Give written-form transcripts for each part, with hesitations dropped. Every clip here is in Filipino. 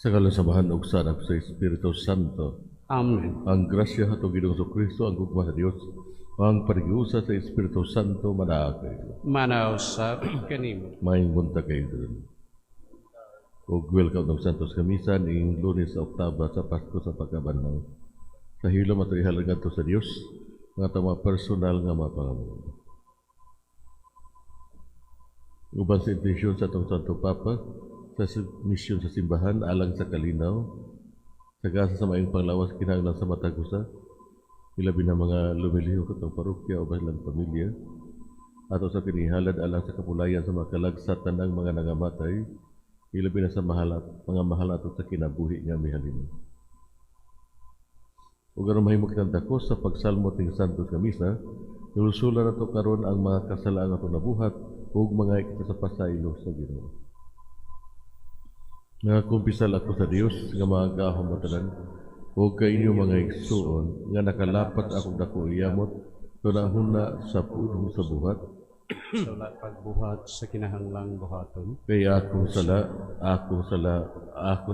Sa kalasamahan ug sanak sa Espiritu Santo, Amen. ang grasya ato Ginoong Kristo, ang gugma sa Dios, ang pag-iusa sa Espiritu Santo manaag kayo. Manausap kanimo. Maayong buntag kayo doon. Ug welcome ng Santos Kamisan ing Lunes sa Oktaba sa Pasko sa Pagkabanhaw. Sa hilom ato ihalagan to sa Dios nga ato mga personal nga mapangamon. Uban sa intensyon sa atong Santo Papa sa misyon sa simbahan alang sa kalinaw, sa gasa sa maayong panglawas kinahanglan sa matag usa, ilabi na mga lumilihok atong parokya o balang pamilya, ato sa kinihalad alang sa kapulayan sa mga kalagsat tanang mga nangamatay, ilabi na sa mga mahal ato sa kinabuhi nga mihalin. Ug aron mahimong kinandakos sa pagsalmo ting Santos nga misa, ilusulan nato karon ang mga kasalaang ato nabuhat ug mga ikita sa pasaylo sa Ginoo. Nga kumpisal ako sa Dios nga mga kahumatanan ug kay inyo mga igsuon nga nakalapat akong dako iyamot tunahuna sa puno sa buhat. Sa pagbuhat sa kinahanglang buhaton. Kay akong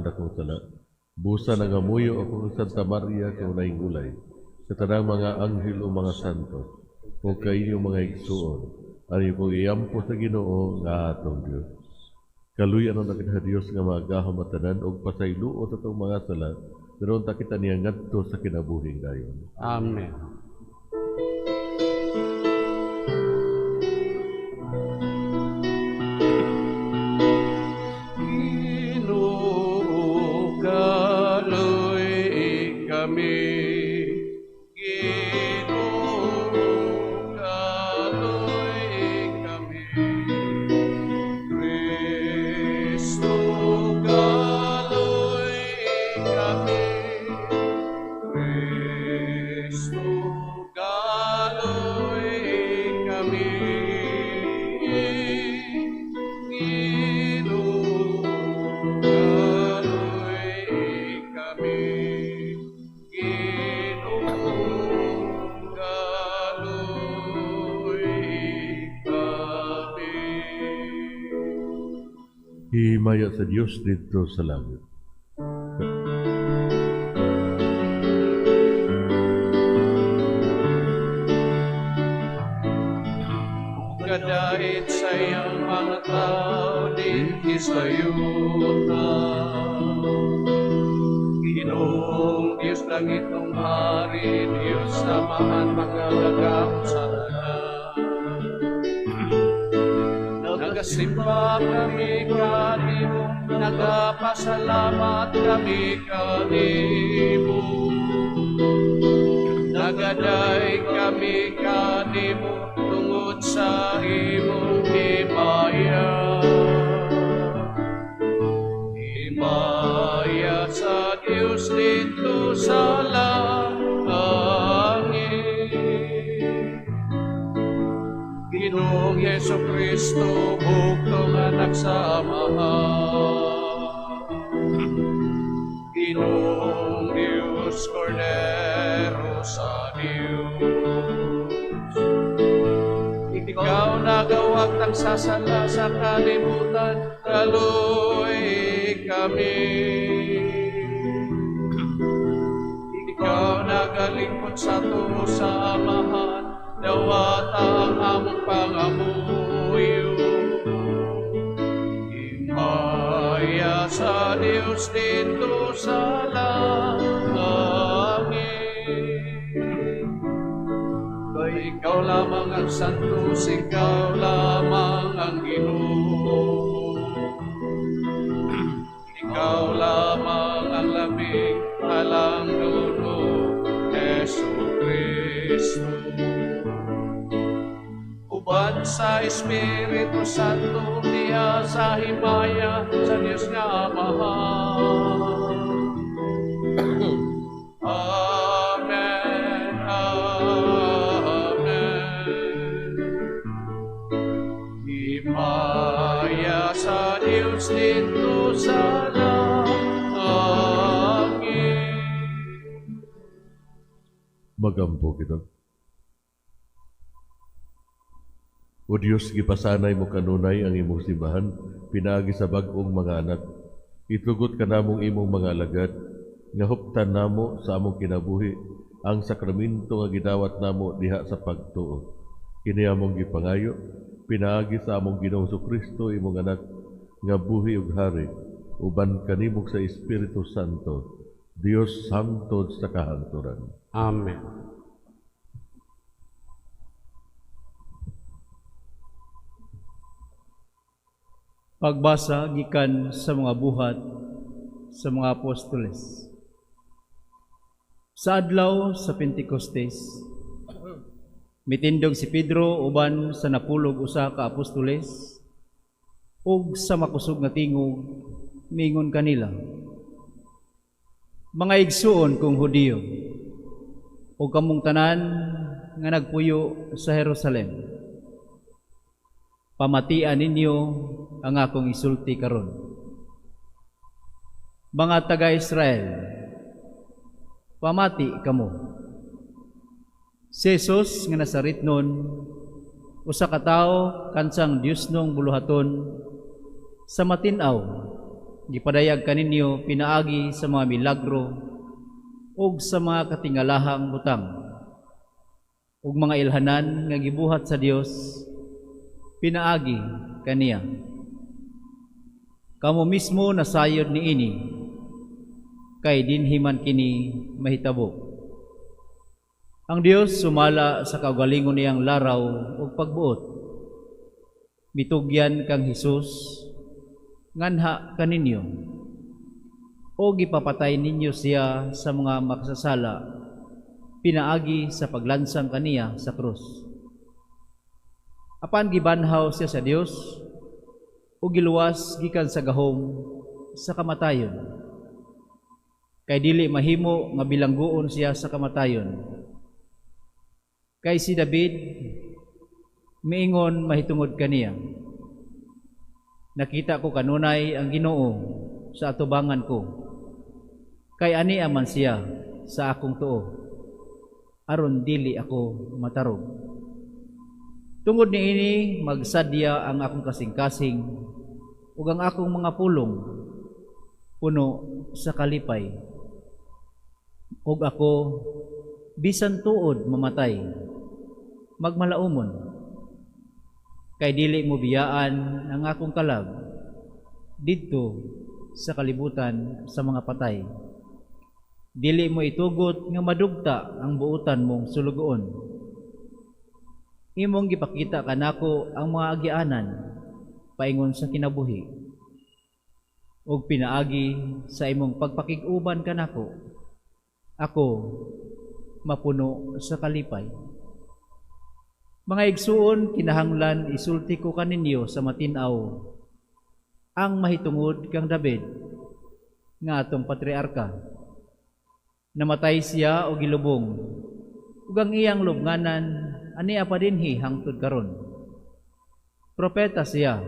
dakong sala. Busa nangamuyo ako sa Santa Maria kaunay gulay. Sa tanang mga anghel o mga santo ug kay inyo mga igsuon ani ko iyampo sa Ginoo nga atong Dios. Kaluyan ang nakita Diyos nga magahamatanan o pasaylo sa itong mga sala, pero ta kita niya ngadto sa kinabuhing dayon. Amen. Ginoo, kaluy kami. Himaya sa Diyos dito sa langit. Kadait sa iyang mga tao din isayuta. Ginoong Diyos langitong hari, Diyos samahan magalagam sa tanan. Nagasimba kami kanimo, nagapasalamat kami kanimo. Nagaday kami kanimo tungod sa imong himaya. Himaya sa Dios dito sa langit. Ginoong Jesucristo, buktong anak sa Amahan. Ginoong Diyos, Cordero sa Diyos. Ikaw nagawag ng sasala sa kalibutan, kaluy kami. Ikaw nagalingkod sa tulo sa Amahan, dawata ang among pangamuyo. Himaya sa Diyos dito sa langit. Kay ikaw lamang ang santos, ikaw lamang ang Ginoo. Ikaw lamang ang lamig, alang dulo, Jesucristo. Uban sa Espiritu Santo, diya sa himaya sa Diyos nga Amahan. Amen, amen. Himaya sa Diyos dito sa langit. Magampo kita. O Diyos, gipasanay mo kanunay ang imong simbahan, pinaagi sa bag-ong mga anak, Itugot ka namong imong mga alagad, nga huptan namo sa among kinabuhi, ang sakramento nga gidawat namo diha sa pagtuo. Kini among gipangayo, pinaagi sa among Ginoong Kristo imong anak, nga buhi ug hari, uban kanimog sa Espiritu Santo, Dios hangtod sa kahangturan. Amen. Pagbasa gikan sa mga buhat sa mga apostoles. Sa adlaw sa Pentecostes, mitindog si Pedro uban sa napulog usa ka apostoles ug sa makusog nga tingog mingon kanila, mga igsuon kong Hudiyo ug kamong tanan nga nagpuyo sa Jerusalem, pamatian ninyo ang akong isulti karon. Mga taga-Israel, pamati kamo. Si Jesus nga Nazaretnon, usa ka tawo kansang Dios nung buluhaton, sa matin-aw gipadayag kaninyo pinaagi sa mga milagro ug sa mga katingalahang butang ug mga ilhanan nga gibuhat sa Dios, pinaagi kaniya. Kamo mismo nasayod niini, kay dinhi man kini mahitabo. Ang Dios sumala sa kaugalingon niyang laraw ug pagbuot. Mitugyan kang Hesus nganha kaninyo, o gipapatay ninyo siya sa mga makasasala, pinaagi sa paglansang kaniya sa krus. Apan gibanhaw siya sa Dios o giluwas gikan sa gahom sa kamatayon. Kay dili mahimo nga bilangguon siya sa kamatayon. Kay si David miingon mahitungod kaniya, nakita ko kanunay ang Ginoo sa atubangan ko. Kay ani aman siya sa akong tuo, aron dili ako matarog. Tungod niini magsadya ang akong kasing-kasing ug ang akong mga pulong puno sa kalipay. Ug ako bisan tuod mamatay, magmalaumon. Kay dili mo biyaan ang akong kalag didto sa kalibutan sa mga patay. Dili mo itugot nga madugta ang buutan mong sulugoon. Imong gipakita kanako ang mga agianan paingon sa kinabuhi ug pinaagi sa imong pagpakig-uban kanako, ako mapuno sa kalipay. Mga igsuon, kinahanglan isulti ko kaninyo sa matin-aw ang mahitungod kang David nga atong patriarka. Namatay siya o gilubong ug ang iyang lubnganan ania pa dinhi hangtod karon. Propeta siya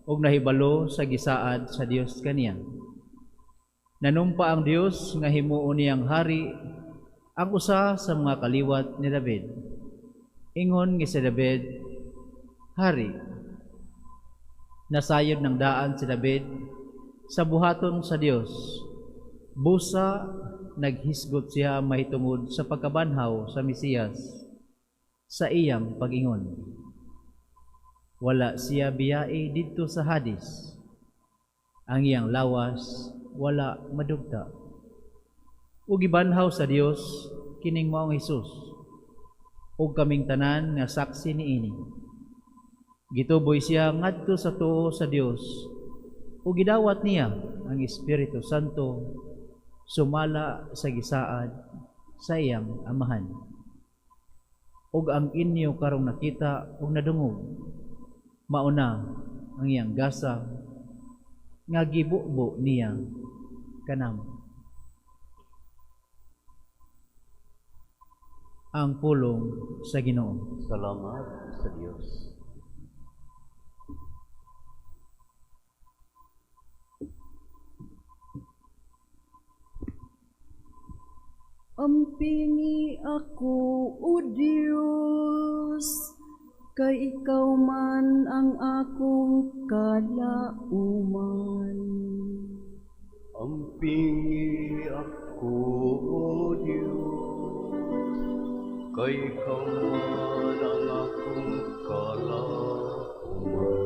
ug nahibalo sa gisaad sa Dios kaniya. Nanumpa ang Dios nga himuon niyang hari ang usa sa mga kaliwat ni David. Ingon nga si David, hari. Nasayod ng daan si David sa buhaton sa Dios. Busa naghisgot siya mahitungod sa pagkabanhaw sa Mesiyas sa iyang pag-ingon. Wala siya biyai didto sa Hades. Ang iyang lawas wala madugta. Ug gibanhaw sa Dios kining maong Hesus ug kaming tanan nga saksi niini. Gituboy siya ngadto sa tuo sa Dios ug gidawat niya ang Espiritu Santo sumala sa gisaad sa iyang amahan. Ug ang inyo karong nakita ug nadungog, mauna ang iyang gasa nga gibubo niya kanamo. Ang pulong sa Ginoo. Salamat sa Diyos. Ampini ako, O Diyos, kay Ikaw man ang akong kalauman. Pingi ako, O Diyos, kay ikaw man ang akong kalauman.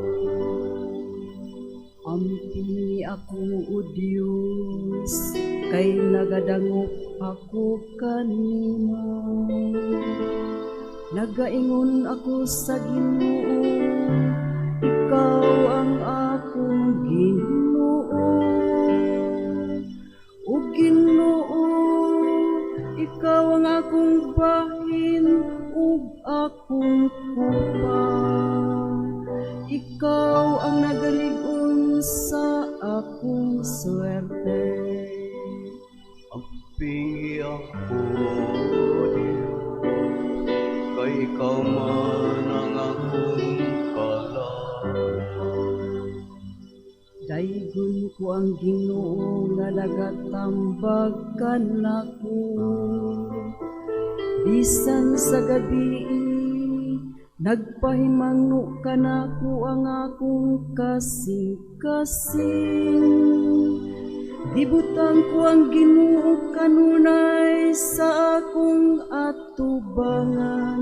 Ampini ako, O Diyos, kay nagadangop ako kanina. Nagaingon ako sa Ginoo, ikaw ang akong Ginoo. O Ginoo, ikaw ang akong bahin ug akong kupa. Ikaw ang nagalig-on sa akong swerte. Pingi ako, O Diyos, kay ikaw man ang akong kalauman. Daygon ko ang Ginoo nga nagatambag kanako. Bisan sa gabi nagpahimangno kanako ang akong kasing-kasing. Dibutang ko ang Ginoo kanunay sa akong atubangan.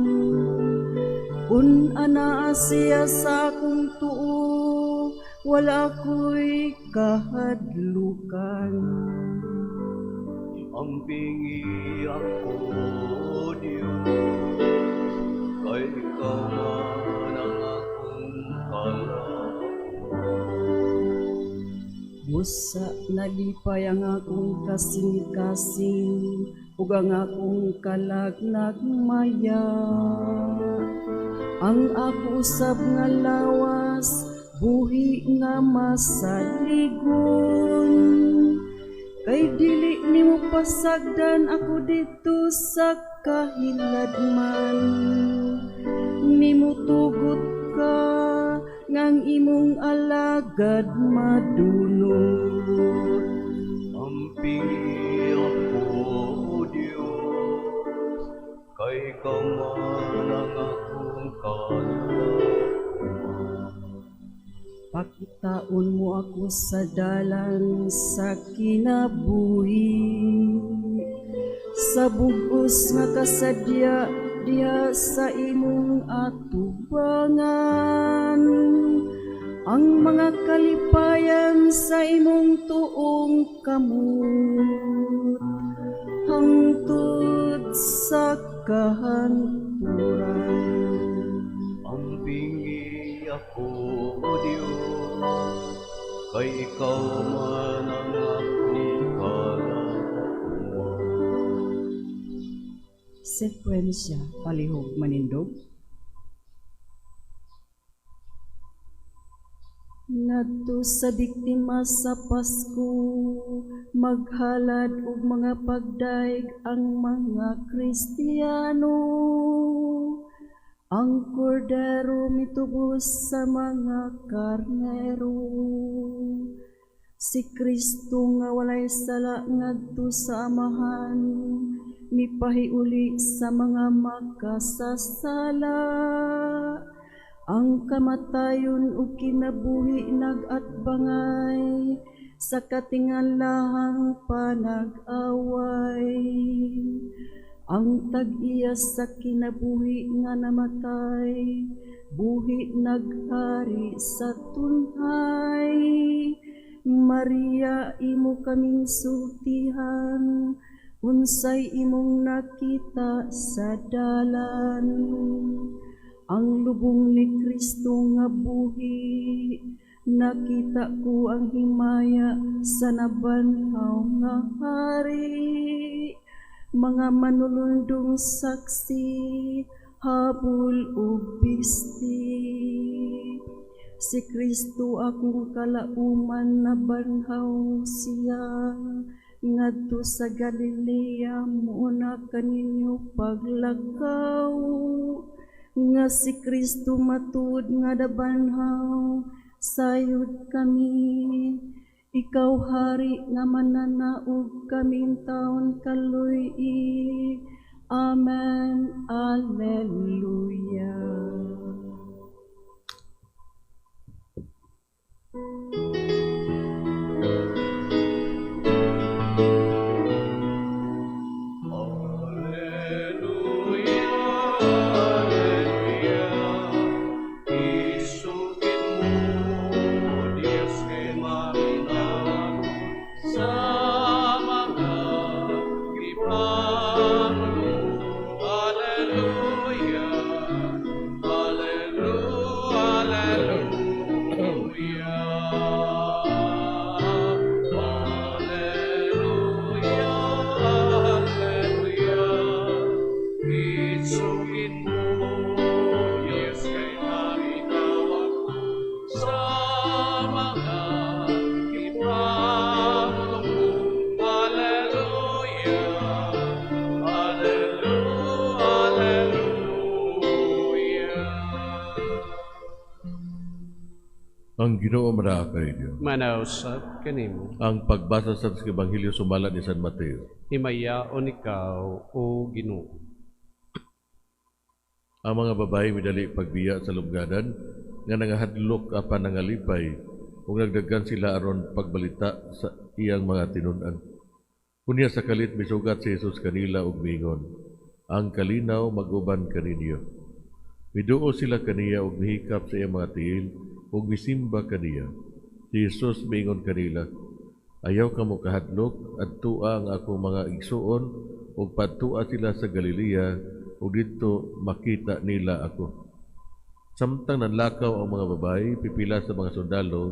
Kun anaa siya sa akong tuo, wala ko'y kahadlukan. Ampingi ako, O Diyos, kay ikaw man ang akong kalauman. Busa nalipay ang akong kasing-kasing ug ang akong kalagnag maya. Ang ako usab nga lawas buhi nga masaligon. Kay dili nimo pasagdan ako dito sa kahiladman. Nimo tugot ka ngang imong alagad madunot. Ampingi ako, O Diyos, kay ikaw man ang akong kalauman. Pakitaon mo ako sa dalan sa kinabuhi, sa bugos nga kasadya diha sa imong atubangan. Ang mga kalipayan sa imong tuong kamot, hangtod sa kahanturan. Ampingi ako, O Diyos, kay ikaw man ang akong kalauman. Sekwensya, palihog manindog. Ngadto sa biktima sa Pasko, maghalad og mga pagdaig ang mga Kristiyano. Ang kordero mitubos sa mga karnero. Si Kristo nga walay sala ngadto sa amahan, mipahiuli sa mga makasasala. Ang kamatayon ug kinabuhi nagatbangay sa katingalahang panag-away. Ang tag-iya sa kinabuhi nga namatay, buhi naghari sa tunhay. Maria, imo kaming sultihan, unsay imong nakita sa dalan. Ang lubong ni Kristo nga buhi, nakita ko ang himaya sa nabanhaw nga hari. Mga manulundong saksi, habol o bisti. Si Kristo akong kalauman na banhaw siya, ngadto sa Galilea muna kaninyo paglakaw. Nga si Kristo matud nga dabanhaw, sayod kami. Ikaw hari nga mananaog kaming taon kaluy. Amen. Alleluia. Ang Ginoo mara kayo. Manausap kanimo. Ang pagbasa sa Ebanghelyo sumalat ni San Mateo. Himayaon ikaw, o Ginoo. Ang mga babae midali pagbiya sa lubganan nga nangahadlok apan nangalipay ug nagdaghan sila aron pagbalita sa iyang mga tinud-an. Unya sa kalit misugat si Jesus kanila og miingon, ang kalinaw maguban kaninyo. Miduo sila kaniya og mihikap sa iyang mga tiil ug misimba kaniya. Si Jesus miingon kanila, ayaw kamo kahadlok adtua ang akong mga igsuon ug padtua sila sa Galilea ug didto makita nila ako. Samtang nanlakaw ang mga babae, pipila sa mga sundalo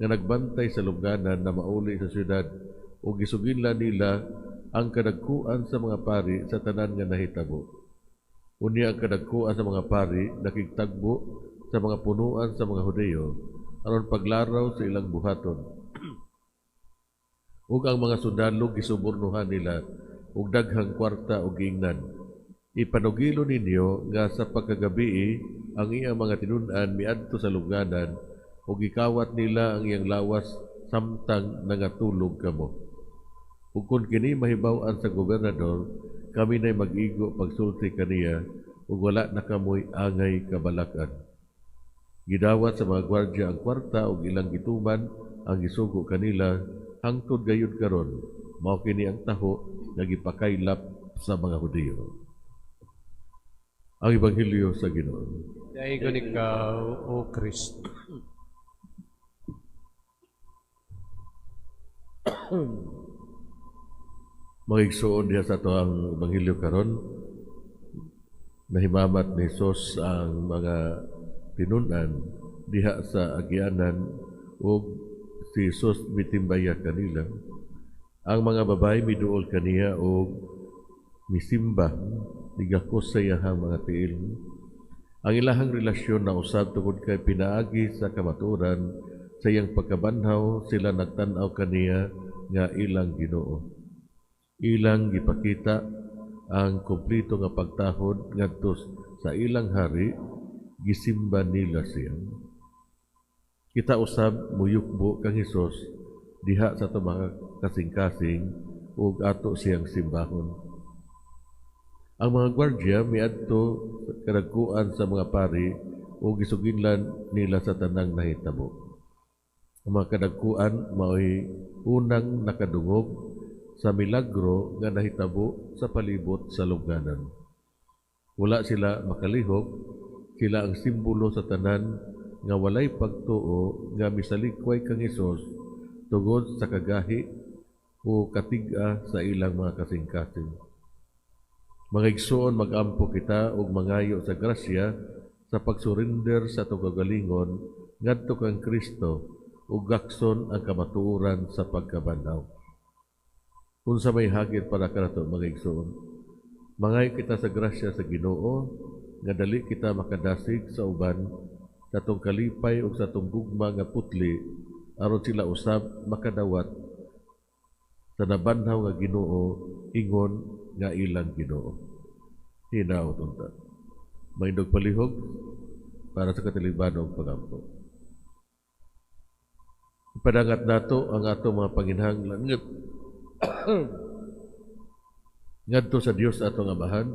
nga nagbantay sa lubganan na mauli sa syudad ug gisuginlan nila ang kadagkuan sa mga pari sa tanan nga nahitabo. Unya ang kadagkuan sa mga pari nakigtagbo sa mga punuan sa mga Hudeo aron paglaraw sa ilang buhaton. Ug ang mga sundalo gisubornuhan nila ug daghang kwarta ug giingnan. Ipanugilo ninyo nga sa pagkagabi ang iyang mga tinud-an miadto sa lubganan ug gikawat nila ang iyang lawas samtang nangatulog kamo. Ug kung kini mahibaw-an sa gobernador, kami na'y mag-igo pagsulti kaniya ug wala na kamoy angay kabalakan. Gidawat sa mga gwardya ang kwarta ug ilang gituman ang gisugo kanila hangtod gayud karon. Mao kini ang taho nga gipakaylap sa mga Hudiyo. Ang Ebanghelyo sa Ginoo. Daigon ikaw, o Kristo. Mga igsuon diha sa ito ang Ebanghelyo karon, nahimamat ni Jesus ang mga tinud-an diha sa agianan ug si Jesus mitimbaya kanila. Ang mga babae miduol kaniya ug misimba nigakos sa iyahang mga tiil. Ang ilahang relasyon na usab tungod kay pinaagi sa kamaturan sa iyang pagkabanhaw, sila nagtan-aw kaniya nga ilang Ginoo. Ilang gipakita ang kumplito nga pagtahod ngadto sa ilang hari, gisimba nila siya. Kita usab muyukbo kang Hesus diha sa ato mga kasing-kasing ug ato siyang simbahon. Ang mga gwardya miadto kadagkuan sa mga pari ug gisuginlan nila sa tanang nahitabo. Ang mga kadagkuan mao'y unang nakadungog sa milagro nga nahitabo sa palibot sa lubganan. Wala sila makalihok, sila ang simbolo sa tanan nga walay pagtuo nga misalikway kang Hesus tungod sa kagahi o katiga sa ilang mga kasing-kasing. Mga igsoon, mag-ampo kita ug mangayo sa grasya sa pagsurinder sa atong kagalingon ngadto kang Kristo ug gakson ang kamatuoran sa pagkabanhaw. Unsa may hagit para kanato mga igsoon, mangayo kita sa grasya sa Ginoo nga dali kita makadasig sa uban sa atong kalipay ug sa atong gugma nga putli aron sila usab makadawat sa nabanhaw nga Ginoo ingon nga ilang Ginoo. Hinaot unta. Maindog palihog para sa katilibanong pagampo. Ipadangat nato ang atong mga panginhanglan ngadto sa Dios atong Amahan,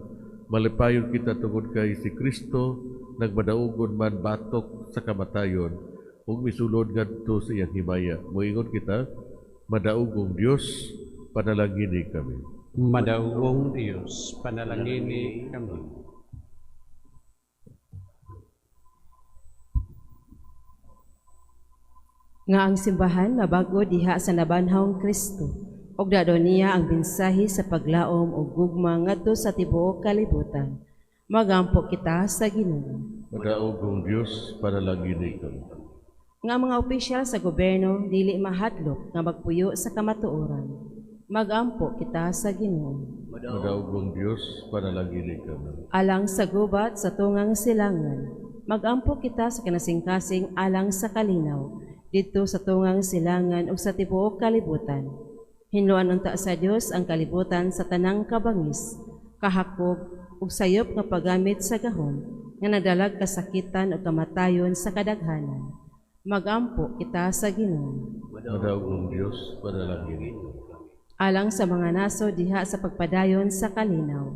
malipayon kita tungod kay si Kristo nagmadaugon man batok sa kamatayon ug misulod ngadto sa iyang himaya. Moingon kita, madaugong Dios, panalangini kami. Madaugong Diyos, panalangini kami. Nga ang simbahan mabago diha sa nabanhawng Kristo, ug dado niya ang mensahe sa paglaom ug gugma ngadto sa tibuok kalibutan. Magampo kita sa Ginoo. Madaugong Dios, panalangini kami. Nga mga opisyal sa gobyerno dili mahadlok nga magpuyo sa kamatuoran. Magampo kita sa Ginoo. Madaugong Dios, panalangini kami. Alang sa gubat sa tungang silangan, magampo kita sa kanasing-kasing alang sa kalinaw, dito sa tungang silangan ug sa tibuok kalibutan. Hinluan unta sa Dios ang kalibutan sa tanang kabangis, kahakog ug sayop nga paggamit sa gahom nga nadalag kasakitan o kamatayon sa kadaghanan. Magampo kita sa Ginoo. Madaog Diyos, panalangin. Alang sa mga nasod diha sa pagpadayon sa kalinaw.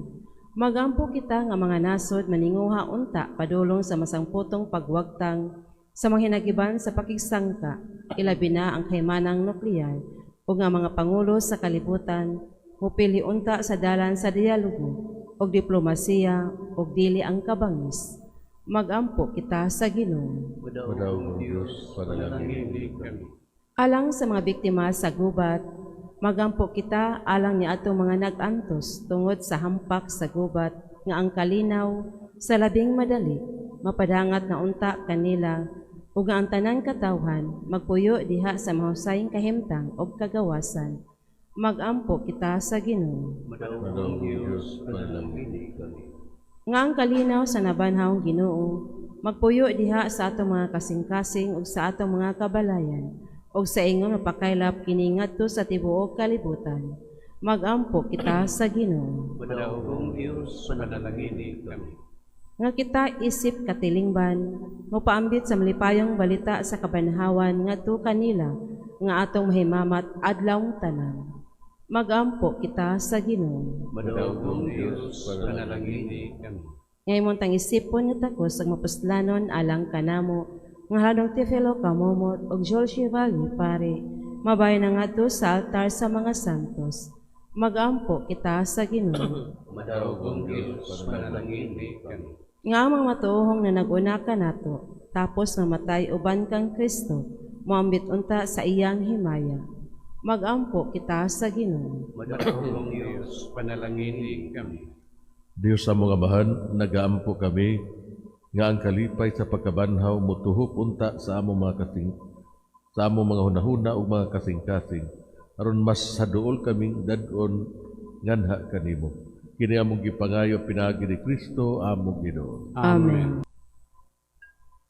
Magampo kita nga mga nasod maninguha unta padulong sa masangputong pagwagtang sa mga hinagiban sa pakigsangka, ilabi na ang kaymanang nuklear o nga mga pangulo sa kalibutan, mupili unta sa dalan sa dialogo o diplomasiya o dili ang kabangis. Magampo kita sa Ginoo. Madaog Diyos, panalangin. Alang sa mga biktima sa gubat, magampo kita alang ni atong mga nag-antos tungod sa hampak sa gubat nga ang kalinaw sa labing madali mapadangat na unta kanila ug nga ang tanan katawhan magpuyo diha sa mahusayng kahimtang ug kagawasan. Magampo kita sa Ginoo. Madaog Diyos, panalangin. Nga ang kalinaw sa nabanhawng Ginoo magpuyo diha sa atong mga kasing-kasing ug sa atong mga kabalayan ug sa ingon mapakaylap kini ngadto sa tibuok kalibutan. Magampo kita sa Ginoo. Madaog Diyos, panalangin kami. Nga kita isip katilingban, mopaambit sa malipayong balita sa kabanhawan ngadto kanila nga atong mahimamat adlawng tanan. Magampo kita sa Ginoo. Madaog Diyos, panalangin kami. Ngayon tang isipon nga takos ang mapuslanon alang kanamo nga hadong Tifilo Kamomot og Joel Chevalier pare mabay na ngadto sa altar sa mga santos. Magampo kita sa Ginoo. Madaog Diyos, panalangin kami. Nga ang mga matuohong na nag-una ka nato, tapos mamatay uban kang Kristo, moambit unta sa iyang himaya. Magampo kita sa Ginoo. Madaog Diyos, panalangin kami. Diyos sa mga bahan, nagaampo kami, nga ang kalipay sa pagkabanhaw mutuhop unta sa among mga hunahuna ug mga kasing-kasing aron mas saduol kaming dad-on nganha kanimo. Kini among gipangayo pinaagi ni Kristo among Ginoo. Amen.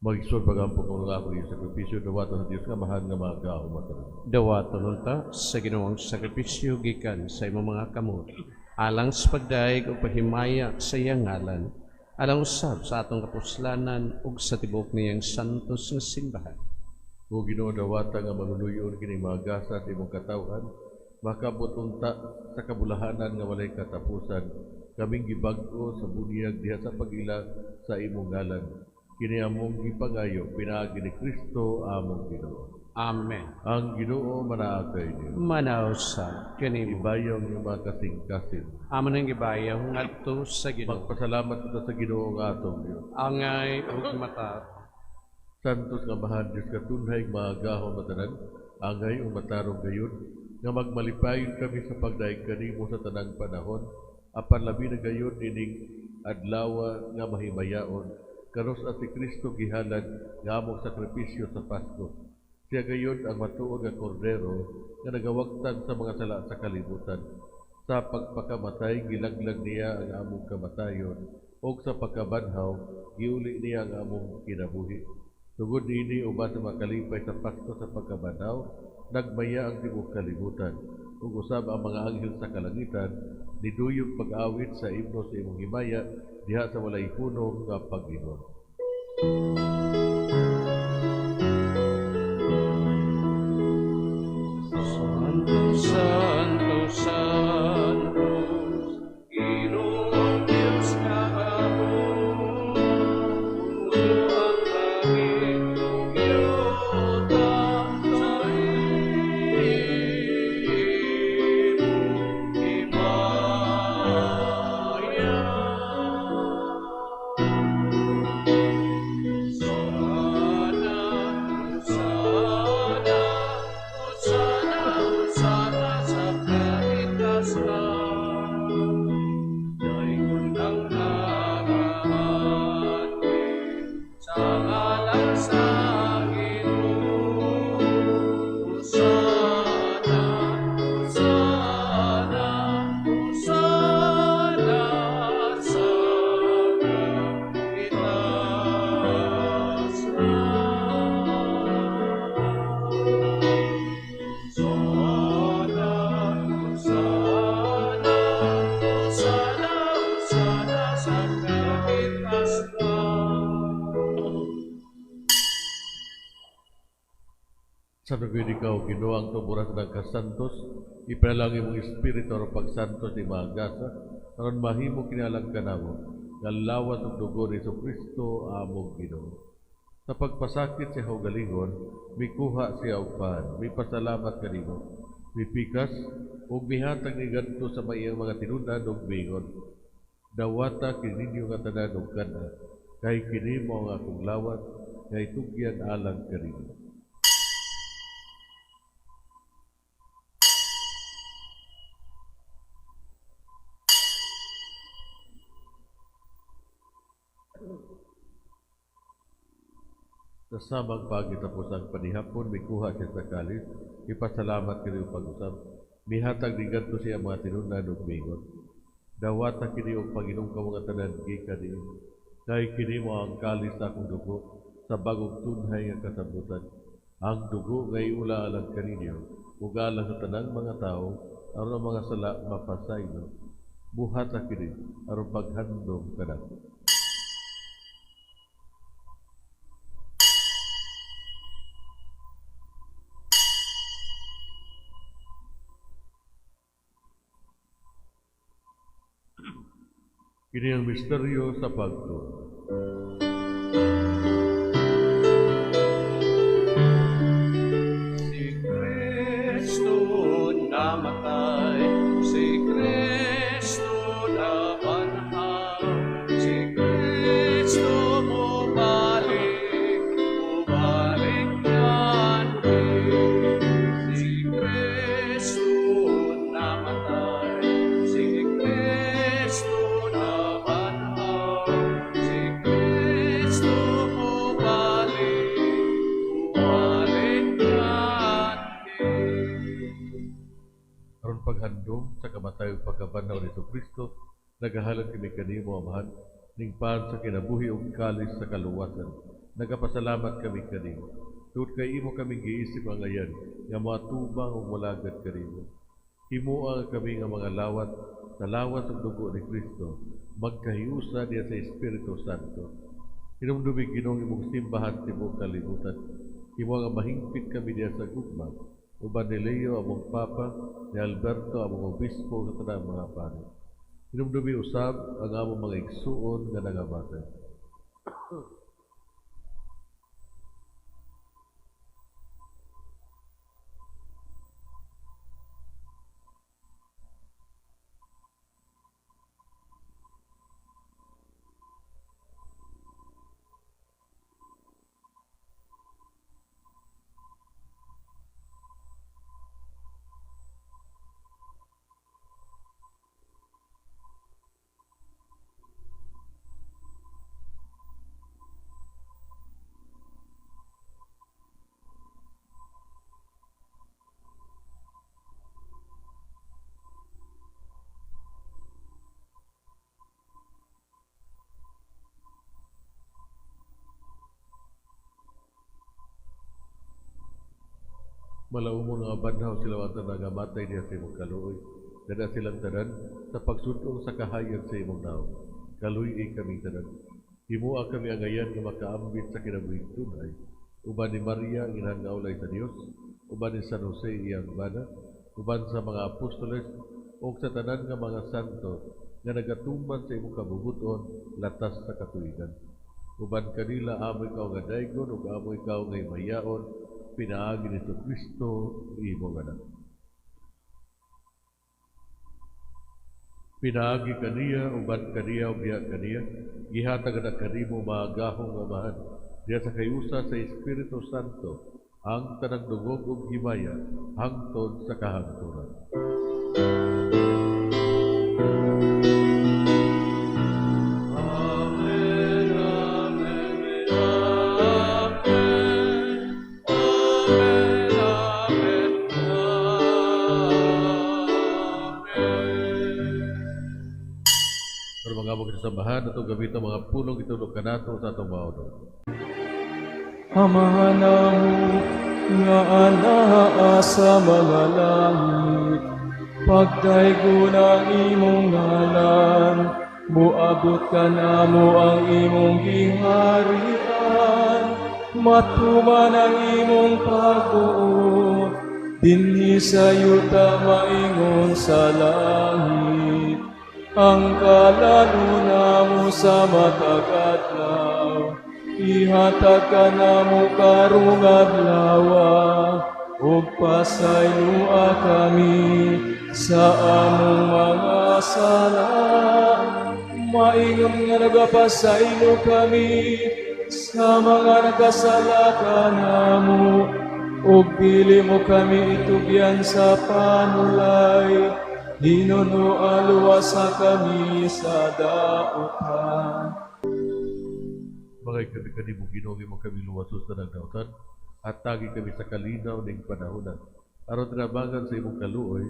Mag-isod pagampo kung nga ako yung sakripisyo dawaton sa Diyos nga mahal nga mga kaumatan. Dawaton unta sa Ginoong sakripisyo gikan sa imong mga kamot, alang sa pagdaig o pahimaya sa iyang ngalan, alang usab sa atong kapuslanan ug sa tibuok niyang santos nga simbahan. O Ginoo dawata nga manuluyon kini mga gasa at imong katawhan, makabot unta sa kabulahanan nga walay katapusan, kaming gibag-o sa bunyag diha sa pag-ila sa imong ngalan. Kini among gipangayo pinaagi ni Kristo among Ginoo. Amen. Ang Ginoo manaagay niyo. Manausa kanimo. Ibayong yung mga kasing-kasing. Amo nang gibayaw ngadto sa Ginoo. Magpasalamat kita sa Ginoo nga atong Dios. Angay ug mata. Santos nga mahal Diyos katunhay mga gahom matanan, angay ug matarong gayon, nga magmalipayon kami sa pagdaig kanimo sa tanang panahon, apan labi na gayon ining adlaw nga mahimayaon, karos at si Kristo gihalad nga among sakripisyo sa Pasko. Siya gayon ang matuod nga kordero nga nagawagtan sa mga sala sa kalibutan. Sa pagpakamatay, gilaglag niya ang among kamatayon, o sa pagkabanhaw, giuli niya ang among kinabuhi. Tugod ini uba sa makalipay sa Pasko sa pagkabanhaw, nagmaya ang tibuok kalibutan. Ug usab ang mga anghel sa kalangitan, niduyog pag-awit sa imno sa imong himaya, diha sa walay hunong nga pag-inom. Santo, Santo, Santos, Ginoong Diyos kaamon, puno ang langit, iyotang sa imong himaya. Sa nagwid ikaw, Ginoo, ang tuburan ng kasantos, ipinalang imong espiritu o pagsantos ni Magasa, aron mahimo kinalang ka namo, nga lawat ug dugo ni Kristo among Ginoo. Sa pagpasakit sa kaugalingon, mikuha siya og pan, may pasalamat kanimo, mipikas, ug mihatag ni gadto sa mayang mga tinunan ug bingon. Dawata kininyo nga tanan ug kana, kay kini mo ang akong lawat, kay tugyan alang kanimo. Sa samang pagitapos ang panihapon, may kuha siya sa kalis, ipasalamat kini pag-usap, mihatag ni gadto siya mga tinunan ug mingon. Dawata kini og Panginoong ka mga tanan gikan ni, kay kini mo ang kalis sa akong dugo sa bagong tunhay nga kasabutan. Ang dugo nga iula alang kaninyo, ug alang sa tanang mga tao, aron ang mga sala mapasaylo. Buhata kini aron paghandom kanako. Kini ang misteryo sa pagtuo. Si Kristo namatay, si Kristo nabanhaw, si Kristo bumalik natin. Si Kristo namatay, si Kristo nabanhaw, si Kristo bumalik natin. Aron paghandom sa kamatayong pagkabanaw ni Kristo, nagahalad kami kanimo, Amahan, ning pan sa kinabuhi ug kalis sa kaluwasan. Nagapasalamat kami kanimo. Tungod kay imo kami giisip ang ngayan, nga matubang ug walagad kanimo. Himuang kami nga mga lawat sa lawas ug dugo ni Kristo, magkahiusa niya sa Espiritu Santo. Hinumdumi Ginoong imong simbahan tibuok kalibutan. Himo nga mahingpit kami diya sa gugma, uban ni Leo among Papa, ni Alberto among Obispo sa tanang mga pari. Hinumdumi usab ang among mga igsuon nga nangamatay. Malaumon nga banhaw sila wata nagamatay niya sa imong kaluoy. Dada silang tanan sa pagsudong sa kahayag sa imong naong. Kaluoy kami tanan. Himua kami angayan nga makaambit sa kinabuhing tunay. Uban ni Maria ang inang naulay sa Dios, uban ni San Jose iyang bana, uban sa mga apostoles, o sa tanan nga mga santo nga nagatuman sa imong kabubuton latas sa katuigan. Uban kanila amo ikaw nga daygon ug amo ikaw nga mayaon, pinaagi ni Kristo imong anak. Pinaagi kaniya uban kaniya ug diha kaniya, gihatag na kanimo maagahong Amahan, diha sa kayusa sa Espiritu Santo, ang tanang dungog ug himaya hangtod sa kahangturan. Sambahan at gamit ang mga pulong itulog ka nato sa atong maunong. Amahan namo nga anaa sa mga langit, pagdaygon ang imong ngalan, muabot ka namo ang imong giharian, matuman ang imong pagbuot, dinhi sa yuta maingon sa langit. Ang kalanuna mo sa matag adlaw, ihatag ka na mo karong adlaw, ug pasaylua kami sa among mga sala. Maingon nga nagapasaylo kami sa mga nagkasala kanamo, ug dili mo kami itugyan sa panulay, Ginoo aluwasa kami sa daotan. Mga kami mo Ginoo mo kami luwasos sa nagdautan, at tagi kami sa kalinaw ning panahonan. Aron tinabangan sa imong kaluoy,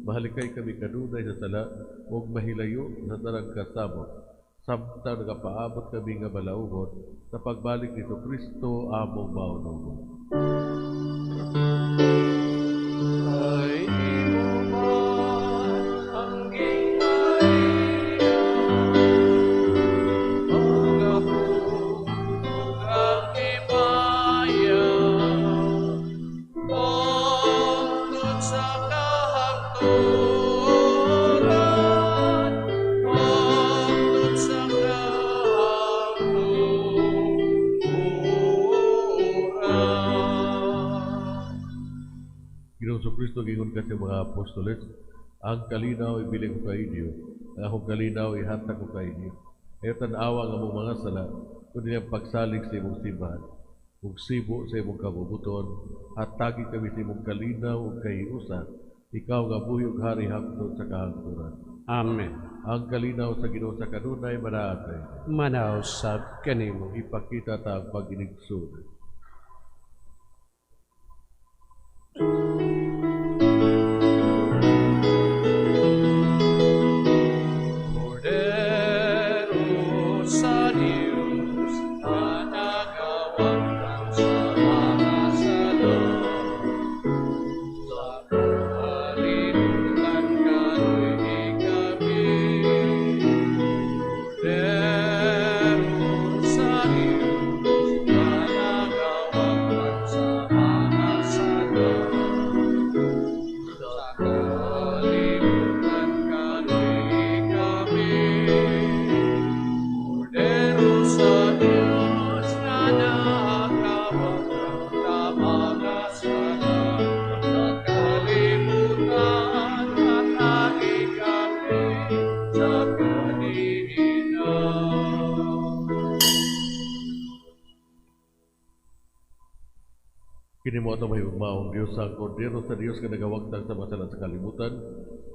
mahalikay kami kanunay sa sala, ug mahilayo sa tarang kasamo. Samtang nagapaabot kami nga balaugon sa pagbalik ni Kristo among maunugon. Ay imo man ang gingharian, ang ahog ang himayan, tungkol sa kahangturan, tungkol sa kahangturan. Ginoong Kristo gingon ka sa mga apostoles, ang kalinaw ibiling ko kainyo, ang akong kalinaw ihatag ko kainyo. Ayaw tanawa ang among mga sala, kundi ang pagsalig sa imong simbahan, ug sibo sa imong kabubuton, at tagi kami sa imong kalinaw ug kahiusa, ikaw nga buhi ug hari hangtod sa kahangturan. Amen. Ang kalinaw sa Ginoo sa kanunay manaatay, Manausab kanimo. ipakita ta ang pag-inigsoon. Cordero sa Diyos, na nagawang sa mga sala, sa kalimutan kano'y kami. Cordero sa Diyos, na nagawang sa mga sala, sa kalimutan kano'y kami. Cordero sa Diyos na nakawag sa mga sala, sa kalimutan at kami sa kanina. Kini mo atong mahigugmaong Diyos ang Kordero sa Diyos nga nagawagtang sa masala sa kalimutan,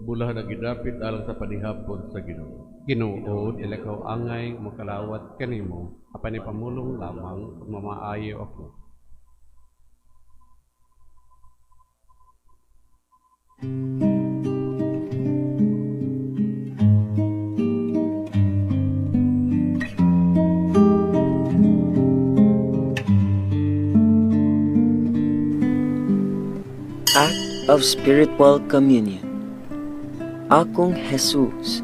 bulahan ang gidapit alang sa panihapon sa Ginoo. Ginoo, ilakaw angay makalawat kanimo, apan ipamulong lamang ug mamaayo ako. Act of Spiritual Communion. Akong Jesus,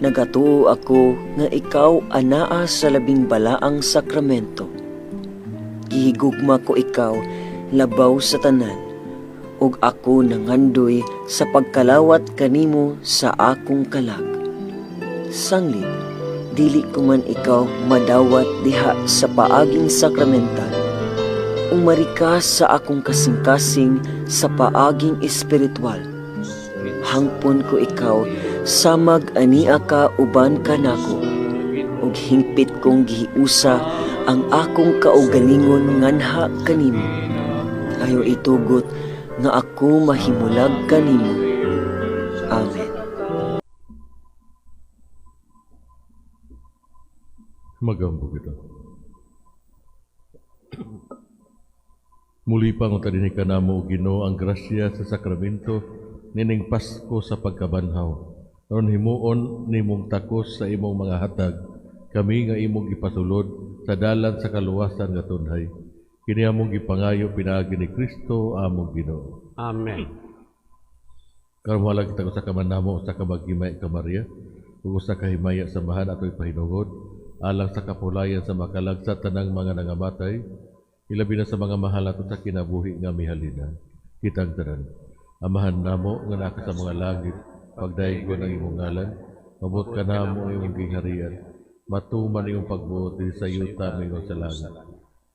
nagatuo ako nga ikaw anaa sa labing balaang sakramento. Gihigugma ko ikaw labaw sa tanan, ug ako nangandoy sa pagkalawat kanimo sa akong kalag. Sanglit, dili ko man ikaw madawat diha sa paaging sakramental, umarika sa akong kasing-kasing sa paaging espiritual. Hangpon ko ikaw, samag ania ka uban kanako, ug hingpit kong gihiusa ang akong kaugalingon nganha kanimo. Ayo itugot nga ako mahimulag kanimo. Amen. Magambog ito. Muli pang utadinig ka namo, Ginoo, ang grasya sa sakramento nining Pasko sa pagkabanhaw. Aron himuon nimong takos sa imong mga hatag, kami nga imong ipasulod sa dalan sa kaluwasan nga tunhay. Kini among gipangayo pinaagi ni Kristo among Ginoo. Amen. Karon wala kita sa kamanamo sa kabagimay ka Maria, ug sa kahimaya sa mahan ato'y pahinungod, alang sa kapulayan sa makalag sa tanang mga nangamatay. ilabi na sa mga mahal nato sa kinabuhi nga mihalina. Kitang tanan, amahan namo nga naka sa mga langit, pagdaigwa ng imong ngalan, mabot ka namo ang imong gingharian, matuman iyong pagbuot din sa yuta mingon sa langit.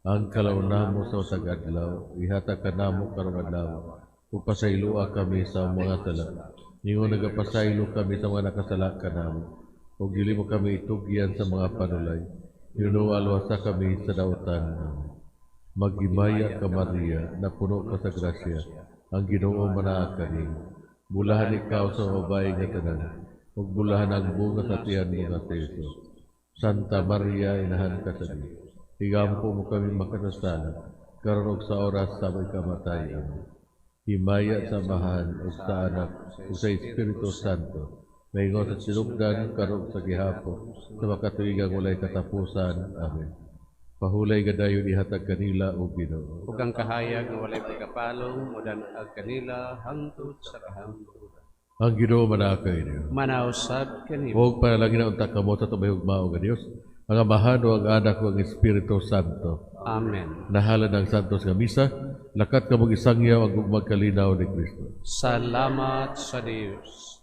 Ang kalaw namo sa usag adlaw, ihatag ka namo karong adlaw, ug pasaylua kami sa mga sala. Ningon nagapasaylo kami sa mga nakasala ka namo, ug dili mo kami itugyan sa mga panulay. Alwasa kami sa dautan. Maghimaya ka Maria, na puno ka sa grasya, ang Ginoo manaa kani. Bulahan ikaw sa babae nga tanan, ug bulahan ang bunga sa tiyan mo nga Hesus. Santa Maria, inahan ka sa Dios. Higampo mo kami makasasala, karon og sa oras sa aming kamatayon. Himaya sa Amahan ug sa Anak ug sa Espiritu Santo, maingon sa sinugdan karon sa gihapon, sa makatuigang walay katapusan. Amen. Pahulay gadayon ihatag kanila o Ginoo. Ug ang kahayag nga walay pagkapalong mudan ag kanila hangtod sa kahangturan. Ang Ginoo manaa kayo. Manausab kanimo. Huwag panalangin na unta kamo sa tumayog mao nga Dios. Ang Amahan o ang Anak o ang Espiritu Santo. Amen. Nahala ng Santos nga Misa, lakat kamong isangyaw ang gugmag kalinaw ni Kristo. Salamat sa Dios.